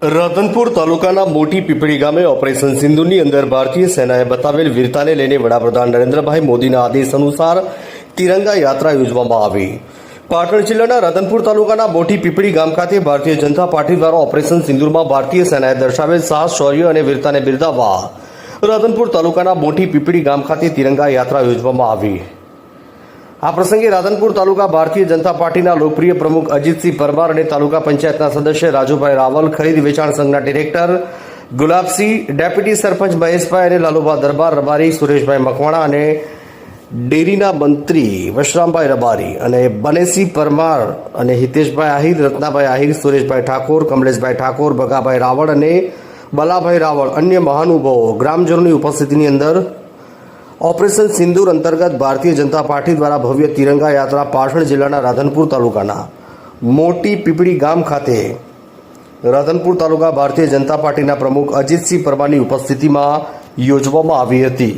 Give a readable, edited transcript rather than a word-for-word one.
રાધનપુર તાલુકાના મોટી પીપળી ગામે ઓપરેશન સિંદૂરની અંદર ભારતીય સેનાએ બતાવેલ વીરતાને લઈને વડાપ્રધાન નરેન્દ્રભાઈ મોદીના આદેશ અનુસાર તિરંગા યાત્રા યોજવામાં આવી। પાટણ જિલ્લાના રાધનપુર તાલુકાના મોટી પીપળી ગામ ખાતે ભારતીય જનતા પાર્ટી દ્વારા ઓપરેશન સિંદૂરમાં ભારતીય સેનાએ દર્શાવેલ સાહસ, શૌર્ય અને વીરતાને બિરદાવવા રાધનપુર તાલુકાના મોટી પીપળી ગામ ખાતે તિરંગા યાત્રા યોજવામાં આવી। આ પ્રસંગે રાધનપુર તાલુકા ભારતીય જનતા પાર્ટીના લોકપ્રિય પ્રમુખ અજીતસિંહ પરમાર અને તાલુકા પંચાયતના સદસ્ય રાજુભાઈ રાવલ, ખરીદ વેચાણ સંઘના ડિરેક્ટર ગુલાબસિંહ, ડેપ્યુટી સરપંચ મહેશભાઈ અને લાલુભા દરબાર રબારી, સુરેશભાઈ મકવાણા અને ડેરીના મંત્રી વશરામભાઈ રબારી અને બનેસિંહ પરમાર અને હિતેશભાઈ આહિર, રત્નાભાઈ આહિર, સુરેશભાઈ ઠાકોર, કમલેશભાઈ ઠાકોર, ભગાભાઈ રાવળ અને બલાભાઈ રાવળ અન્ય મહાનુભાવો ગ્રામજનોની ઉપસ્થિતિની અંદર ઓપરેશન સિંદૂર અંતર્ગત ભારતીય જનતા પાર્ટી દ્વારા ભવ્ય તિરંગા યાત્રા પાટણ જિલ્લાના રાધનપુર તાલુકાના મોટી પીપળી ગામ ખાતે રાધનપુર તાલુકા ભારતીય જનતા પાર્ટીના પ્રમુખ અજીતસિંહ પરમારની ઉપસ્થિતિમાં યોજવામાં આવી હતી।